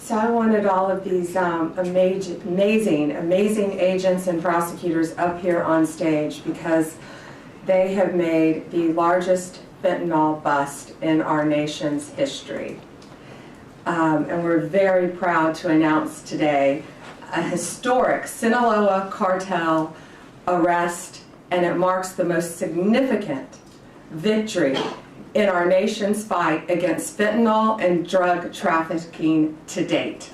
So I wanted all of these amazing agents and prosecutors up here on stage because they have made the largest fentanyl bust in our nation's history. And we're very proud to announce today a historic Sinaloa cartel arrest, and it marks the most significant victory in our nation's fight against fentanyl and drug trafficking to date.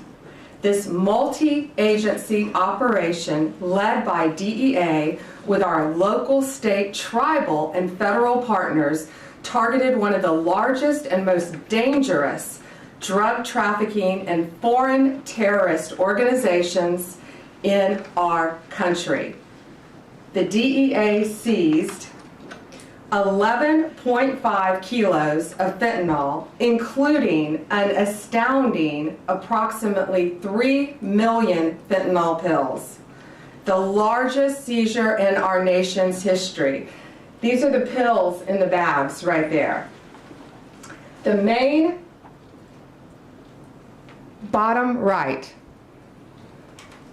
This multi-agency operation led by DEA with our local, state, tribal, and federal partners targeted one of the largest and most dangerous drug trafficking and foreign terrorist organizations in our country. The DEA seized 11.5 kilos of fentanyl, including an astounding approximately 3 million fentanyl pills, the largest seizure in our nation's history. These are the pills in the bags right there. The main bottom right,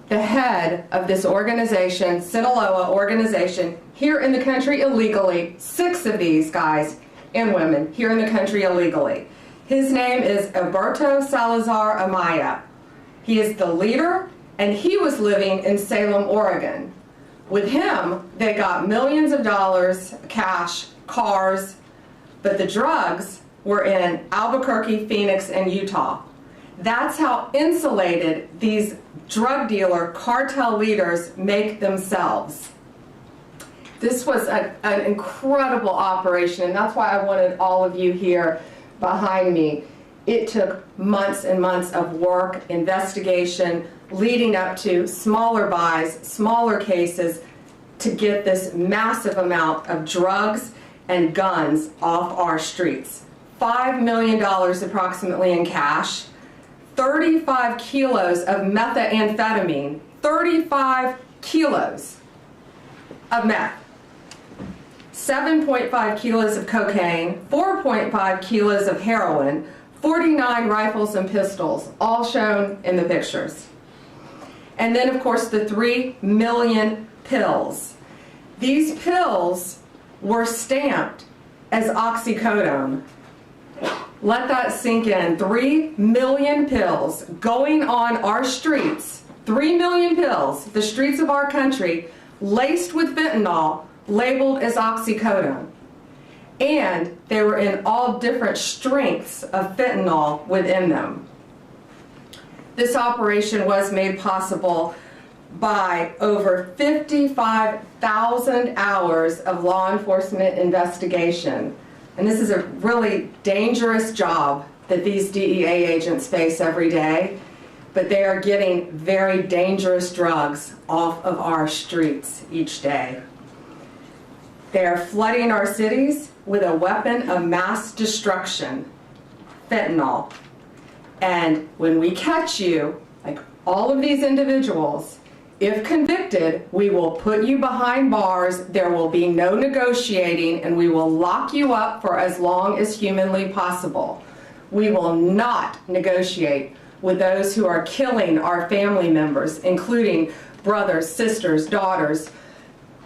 the head of this organization, Sinaloa organization, here in the country illegally, 6 of these guys and women here in the country illegally. His name is Alberto Salazar Amaya. He is the leader, and he was living in Salem, Oregon. With him, they got millions of dollars, cash, cars, but the drugs were in Albuquerque, Phoenix, and Utah. That's how insulated these drug dealer cartel leaders make themselves. This was an incredible operation, and that's why I wanted all of you here behind me. It took months and months of work, investigation, leading up to smaller buys, smaller cases, to get this massive amount of drugs and guns off our streets. $5 million approximately in cash, 35 kilos of methamphetamine, 35 kilos of meth, 7.5 kilos of cocaine, 4.5 kilos of heroin, 49 rifles and pistols, all shown in the pictures. And then, of course, the 3 million pills. These pills were stamped as oxycodone. Let that sink in. 3 million pills going on our streets. 3 million pills, the streets of our country, laced with fentanyl, labeled as oxycodone. And they were in all different strengths of fentanyl within them. This operation was made possible by over 55,000 hours of law enforcement investigation. And this is a really dangerous job that these DEA agents face every day, but they are getting very dangerous drugs off of our streets each day. They are flooding our cities with a weapon of mass destruction, fentanyl. And when we catch you, like all of these individuals, if convicted, we will put you behind bars, there will be no negotiating, and we will lock you up for as long as humanly possible. We will not negotiate with those who are killing our family members, including brothers, sisters, daughters,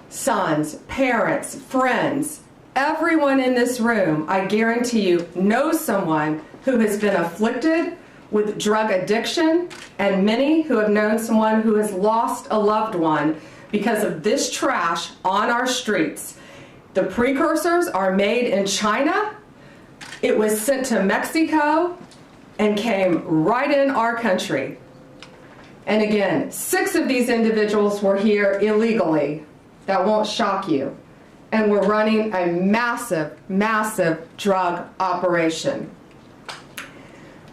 sons, parents, friends. Everyone in this room, I guarantee you, knows someone who has been afflicted with drug addiction, and many who have known someone who has lost a loved one because of this trash on our streets. The precursors are made in China. It was sent to Mexico and came right in our country. And again, 6 of these individuals were here illegally. That won't shock you. And we're running a massive, massive drug operation.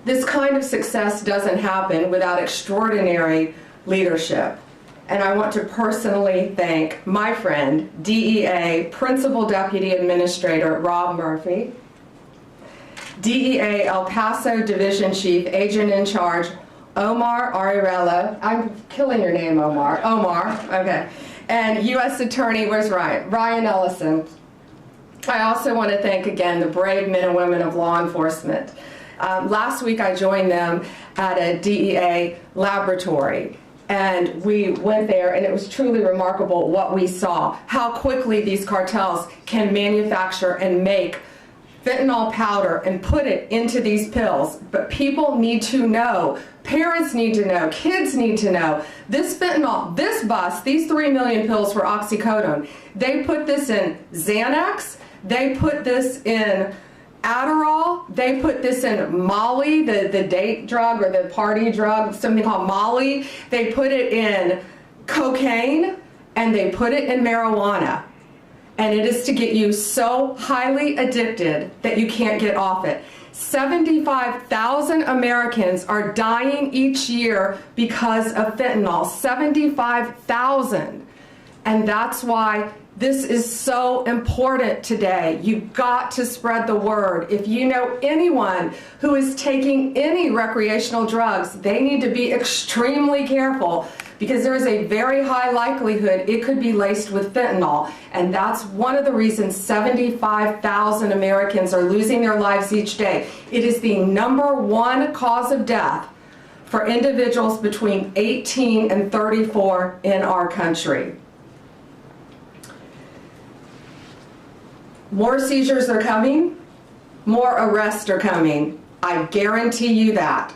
This kind of success doesn't happen without extraordinary leadership. And I want to personally thank my friend, DEA Principal Deputy Administrator Rob Murphy, DEA El Paso Division Chief Agent in Charge Omar Ariello. I'm killing your name, Omar. Okay. And U.S. Attorney, where's Ryan? Ryan Ellison. I also want to thank again the brave men and women of law enforcement. Last week I joined them at a DEA laboratory. And we went there, and it was truly remarkable what we saw, how quickly these cartels can manufacture and make fentanyl powder and put it into these pills. But people need to know, parents need to know, kids need to know, this fentanyl, this bus, these 3 million pills for oxycodone, they put this in Xanax, they put this in Adderall, they put this in Molly, the date drug or the party drug, something called Molly. They put it in cocaine, and they put it in marijuana. And it is to get you so highly addicted that you can't get off it. 75,000 Americans are dying each year because of fentanyl. 75,000. And that's why this is so important today. You've got to spread the word. If you know anyone who is taking any recreational drugs, they need to be extremely careful, because there is a very high likelihood it could be laced with fentanyl. And that's one of the reasons 75,000 Americans are losing their lives each day. It is the #1 cause of death for individuals between 18 and 34 in our country. More seizures are coming, more arrests are coming. I guarantee you that.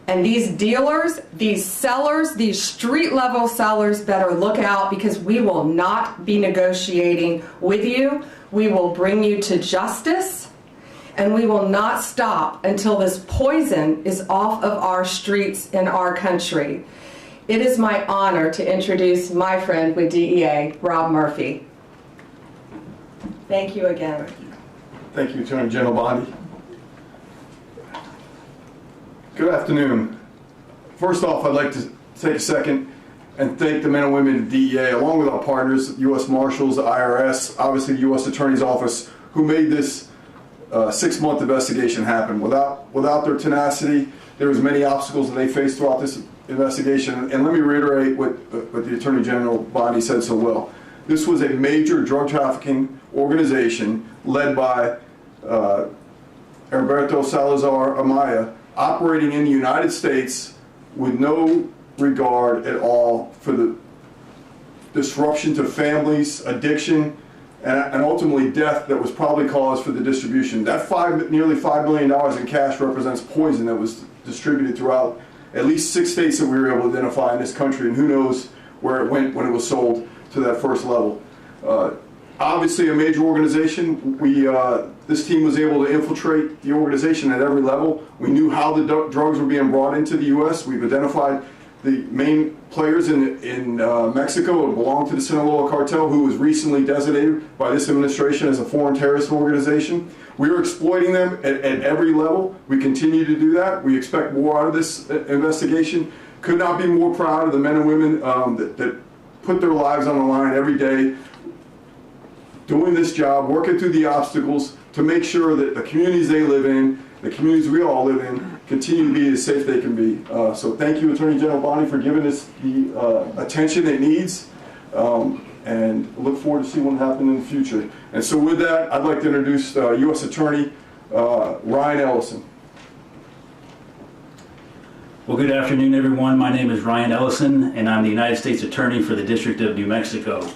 And these dealers, these sellers, these street-level sellers better look out, because we will not be negotiating with you. We will bring you to justice, and we will not stop until this poison is off of our streets in our country. It is my honor to introduce my friend with DEA, Rob Murphy. Thank you again. Thank you, Attorney General Bondi. Good afternoon. First off, I'd like to take a second and thank the men and women at DEA, along with our partners, U.S. Marshals, the IRS, obviously the U.S. Attorney's Office, who made this 6-month investigation happen. Without their tenacity, there was many obstacles that they faced throughout this investigation. And let me reiterate what the Attorney General Bondi said so well. This was a major drug trafficking organization led by Alberto Salazar Amaya, operating in the United States with no regard at all for the disruption to families, addiction, and ultimately death that was probably caused for the distribution. That nearly $5 million in cash represents poison that was distributed throughout at least 6 states that we were able to identify in this country, and who knows where it went when it was sold to that first level. Obviously a major organization. This team was able to infiltrate the organization at every level. We knew how the drugs were being brought into the U.S. We've identified the main players in Mexico who belong to the Sinaloa cartel, who was recently designated by this administration as a foreign terrorist organization. We are exploiting them at every level. We continue to do that. We expect more out of this investigation. Could not be more proud of the men and women that put their lives on the line every day, doing this job, working through the obstacles to make sure that the communities they live in, the communities we all live in, continue to be as safe they can be. So thank you, Attorney General Bondi, for giving us the attention it needs, and look forward to seeing what happens in the future. And so with that, I'd like to introduce U.S. Attorney Ryan Ellison. Well, good afternoon, everyone. My name is Ryan Ellison, and I'm the United States Attorney for the District of New Mexico.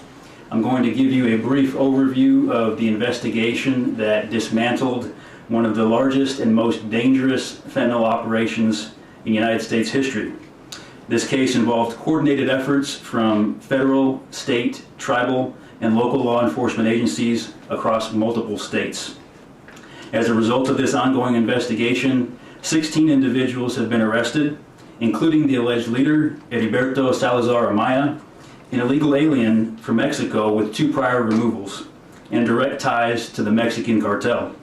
I'm going to give you a brief overview of the investigation that dismantled one of the largest and most dangerous fentanyl operations in United States history. This case involved coordinated efforts from federal, state, tribal, and local law enforcement agencies across multiple states. As a result of this ongoing investigation, 16 individuals have been arrested, including the alleged leader, Heriberto Salazar Amaya, an illegal alien from Mexico with 2 prior removals and direct ties to the Mexican cartel.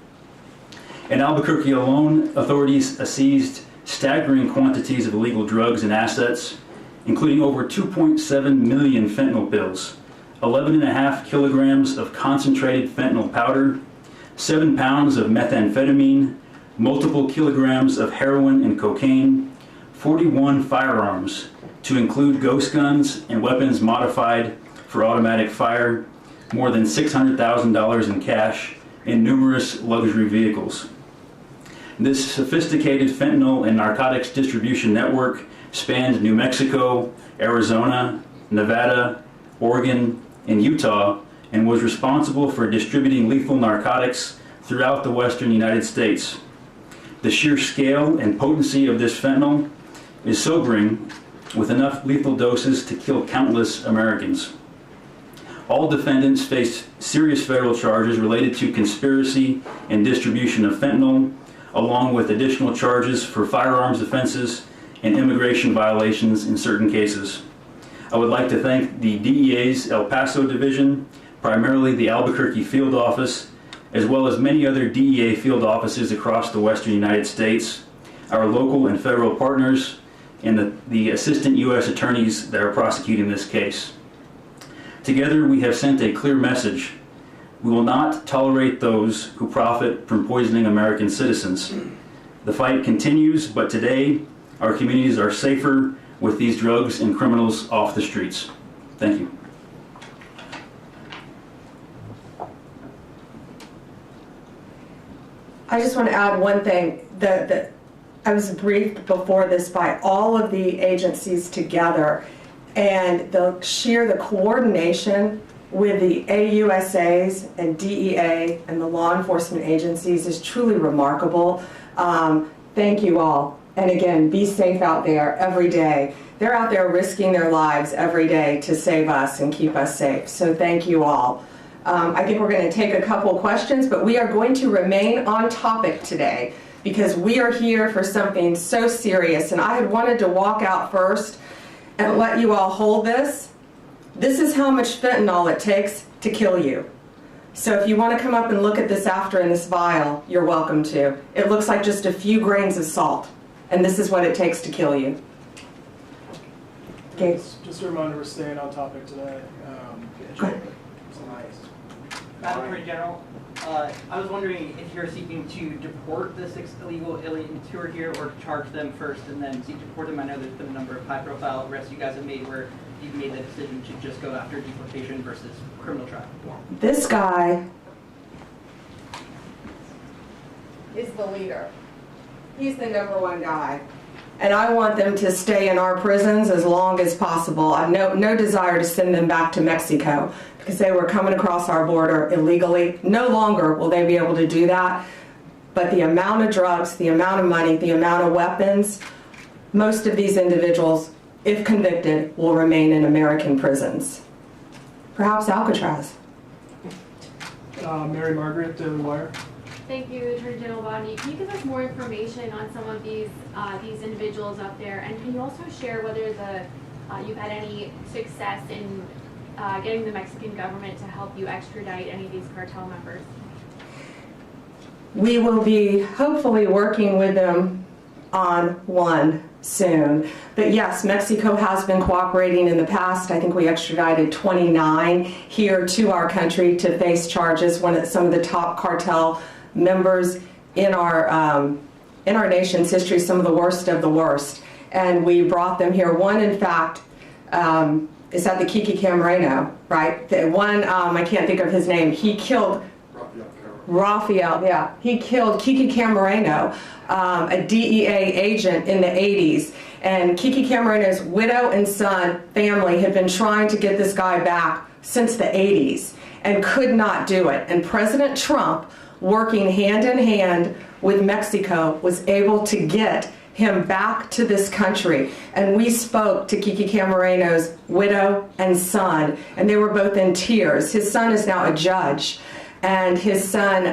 In Albuquerque alone, authorities seized staggering quantities of illegal drugs and assets, including over 2.7 million fentanyl pills, 11.5 kilograms of concentrated fentanyl powder, 7 pounds of methamphetamine, multiple kilograms of heroin and cocaine, 41 firearms, to include ghost guns and weapons modified for automatic fire, more than $600,000 in cash, and numerous luxury vehicles. This sophisticated fentanyl and narcotics distribution network spans New Mexico, Arizona, Nevada, Oregon, and Utah, and was responsible for distributing lethal narcotics throughout the western United States. The sheer scale and potency of this fentanyl is sobering, with enough lethal doses to kill countless Americans. All defendants face serious federal charges related to conspiracy and distribution of fentanyl, along with additional charges for firearms offenses and immigration violations in certain cases. I would like to thank the DEA's El Paso division, primarily the Albuquerque field office, as well as many other DEA field offices across the western United States, our local and federal partners, and the assistant U.S. attorneys that are prosecuting this case. Together, we have sent a clear message. We will not tolerate those who profit from poisoning American citizens. The fight continues, but today, our communities are safer with these drugs and criminals off the streets. Thank you. I just want to add one thing. I was briefed before this by all of the agencies together, and the coordination with the AUSAs and DEA and the law enforcement agencies is truly remarkable. Thank you all. And again, be safe out there every day. They're out there risking their lives every day to save us and keep us safe. So thank you all. I think we're going to take a couple questions, but we are going to remain on topic today because we are here for something so serious. And I had wanted to walk out first and let you all hold this. This is how much fentanyl it takes to kill you. So if you want to come up and look at this after in this vial, you're welcome to. It looks like just a few grains of salt, and this is what it takes to kill you. Okay. Just a reminder, we're staying on topic today. Go ahead. Madam Attorney General, I was wondering if you're seeking to deport the 6 illegal aliens who are here, or to charge them first and then seek to deport them. I know there's been a number of high-profile arrests you guys have made where you've made the decision to just go after deportation versus criminal trial. This guy is the leader. He's the #1 guy. And I want them to stay in our prisons as long as possible. I have no desire to send them back to Mexico because they were coming across our border illegally. No longer will they be able to do that. But the amount of drugs, the amount of money, the amount of weapons, most of these individuals, if convicted, will remain in American prisons. Perhaps Alcatraz. Mary Margaret, Daily Wire. Thank you, Attorney General Bodney. Can you give us more information on some of these individuals up there, and can you also share whether you've had any success in getting the Mexican government to help you extradite any of these cartel members? We will be hopefully working with them on one soon. But yes, Mexico has been cooperating in the past. I think we extradited 29 here to our country to face charges. Some of the top cartel members in our nation's history, some of the worst of the worst. And we brought them here. One, in fact, is at the Kiki Camarena, right? The one, I can't think of his name. He killed Raphael, yeah. He killed Kiki Camarena, a DEA agent in the 80s. And Kiki Camareno's widow and son family had been trying to get this guy back since the 80s and could not do it. And President Trump, working hand in hand with Mexico, was able to get him back to this country. And we spoke to Kiki Camareno's widow and son, and they were both in tears. His son is now a judge, and his son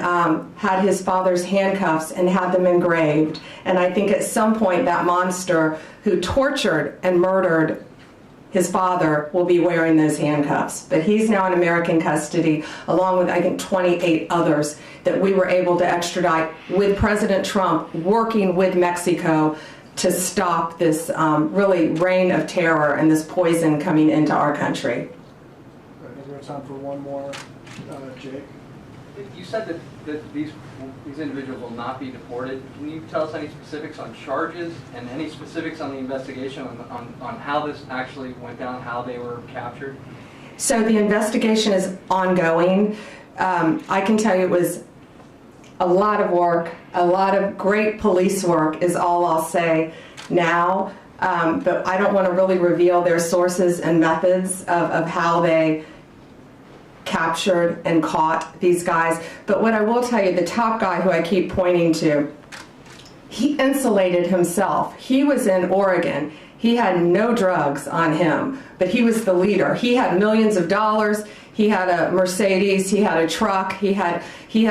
had his father's handcuffs and had them engraved. And I think at some point that monster who tortured and murdered his father will be wearing those handcuffs. But he's now in American custody, along with, I think, 28 others that we were able to extradite with President Trump working with Mexico to stop this really reign of terror and this poison coming into our country. I think we have time for one more. Jake? You said that these individuals will not be deported. Can you tell us any specifics on charges and any specifics on the investigation on how this actually went down, how they were captured? So the investigation is ongoing. I can tell you it was a lot of work, a lot of great police work is all I'll say now. But I don't want to really reveal their sources and methods of how they captured and caught these guys. But what I will tell you, the top guy who I keep pointing to, he insulated himself. He was in Oregon. He had no drugs on him, but he was the leader. He had millions of dollars. He had a Mercedes. He had a truck. He had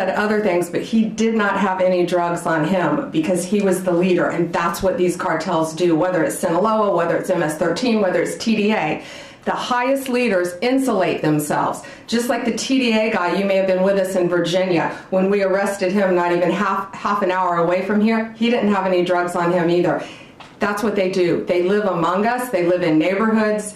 other things, but he did not have any drugs on him because he was the leader. And that's what these cartels do, whether it's Sinaloa, whether it's MS-13, whether it's TDA. The highest leaders insulate themselves. Just like the TDA guy, you may have been with us in Virginia. When we arrested him, not even half an hour away from here, he didn't have any drugs on him either. That's what they do. They live among us. They live in neighborhoods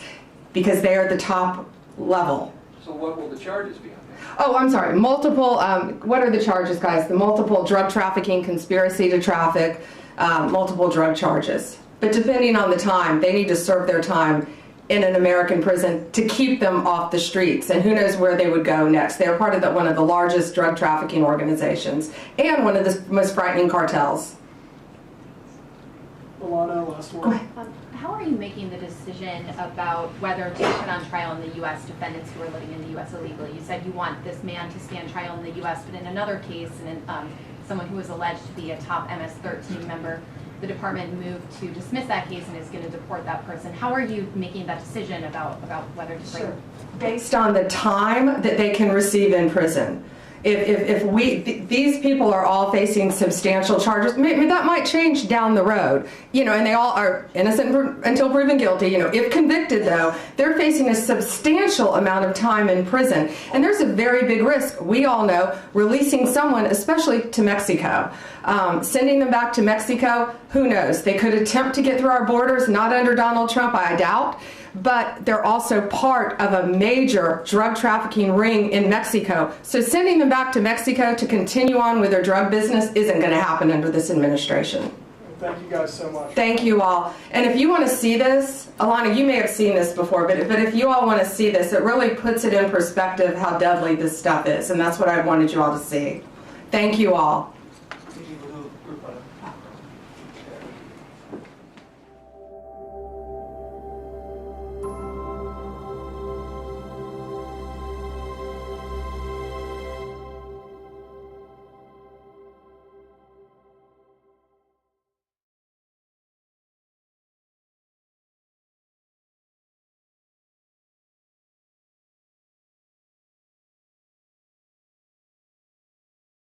because they are the top level. So what will the charges be on that? Oh, I'm sorry. Multiple, what are the charges, guys? The multiple drug trafficking, conspiracy to traffic, multiple drug charges. But depending on the time, they need to serve their time in an American prison to keep them off the streets. And who knows where they would go next. They're part of one of the largest drug trafficking organizations and one of the most frightening cartels. Alana, last Go one. ahead. How are you making the decision about whether to put on trial in the U.S. defendants who are living in the U.S. illegally? You said you want this man to stand trial in the U.S., but in another case, someone who was alleged to be a top MS-13 member, the department moved to dismiss that case and is going to deport that person. How are you making that decision about whether to bring? Sure. Based on the time that they can receive in prison. These people are all facing substantial charges, maybe that might change down the road, and they all are innocent until proven guilty. If convicted, though, they're facing a substantial amount of time in prison, and there's a very big risk. We all know releasing someone, especially to Mexico, sending them back to Mexico. Who knows? They could attempt to get through our borders, not under Donald Trump, I doubt. But they're also part of a major drug trafficking ring in Mexico. So sending them back to Mexico to continue on with their drug business isn't going to happen under this administration. Thank you guys so much. Thank you all. And if you want to see this, Alana, you may have seen this before, but if you all want to see this, it really puts it in perspective how deadly this stuff is. And that's what I wanted you all to see. Thank you all.